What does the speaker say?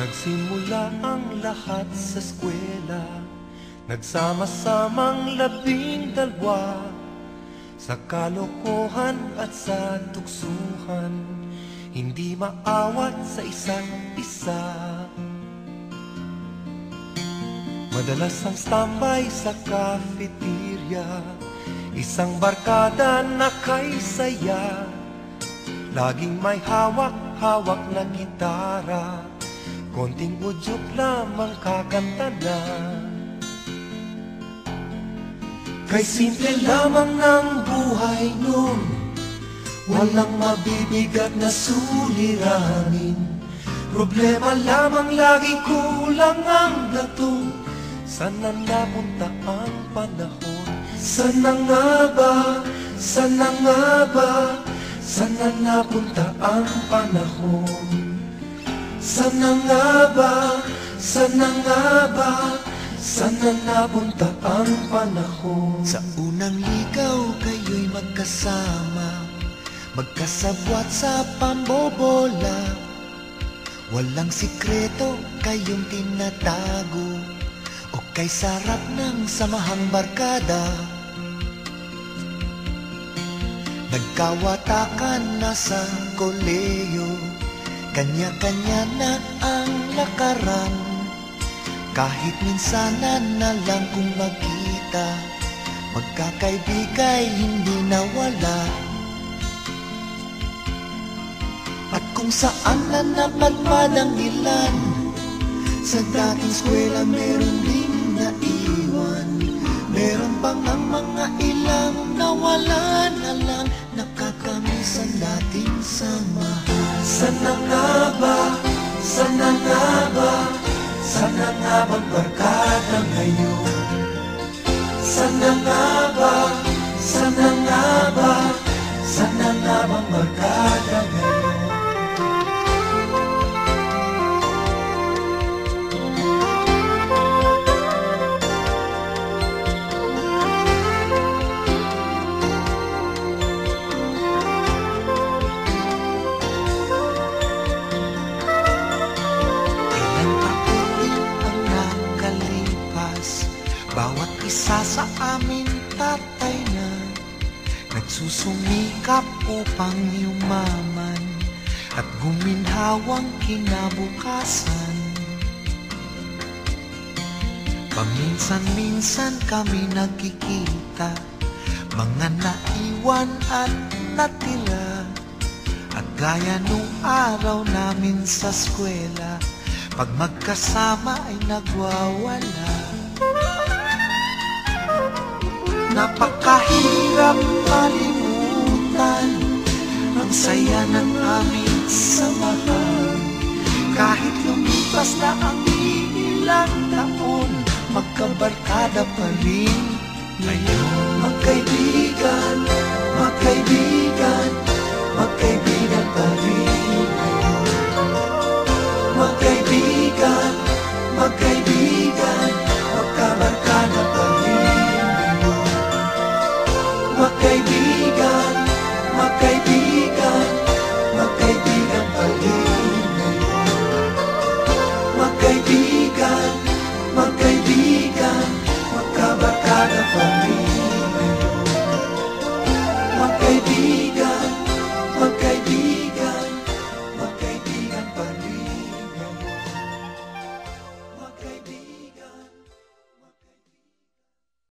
Nagsimula ang lahat sa eskwela, nagsama-samang 12 sa kalokohan at sa tuksuhan, hindi maawat sa isa't isa. Madalas ang standby sa cafeteria, isang barkada na kay saya, laging may hawak-hawak na gitara, konting udyok lamang kakanta na. Kay simple lamang ng buhay nun, walang mabibigat na suliranin. Problema lamang laging kulang ang latong. Sana napunta ang panahon? Sana nga ba? Sana nga ba? Sana napunta ang panahon? Sana nga ba? Sana nga ba? Sana napunta ang panahon? Sa unang ligaw kayo'y magkasama, magkasabwat sa pambobola. Walang sikreto kayong tinatago, o kay sarap ng samahang barkada. Nagkawatakan na sa koleyo, kanya-kanya na ang lakaran. Kahit minsanan na lang kung magkita, magkakaibigay hindi nawala. At kung saan na napadpad ang ilan, sa dating eskwela meron ding naiwan. Meron pang ang mga ilang nawala na lang, nakakamiss ang dating samahan. Sana nga ba? Sana nga ba? Sana nga bang barkada ngayon? Sana nga ba? Sana nga ba? Sana nga bang barkada ngayon? Bawat isa sa amin tatay na nagsusumikap upang yumaman at guminhawang kinabukasan. Paminsan-minsan kami nagkikita, mga naiwan at natira. At gaya nung araw namin sa eskwela, pag magkasama ay nagwawala. Napakahirap malimutan ang saya ng aming samahan. Kahit lumipas na ang ilang taon, magkabarkada pa rin ngayon. Magkaibigan, magkaibigan, magkaibigan pa rin ngayon. Magkaibigan, magkaibigan, magkabarkada pa rin. Magkaibigan, magkaibigan, magkaibigan pa rin ngayon. Magkaibigan, magkaibigan, magkabarkada pa rin ngayon. Magkaibigan.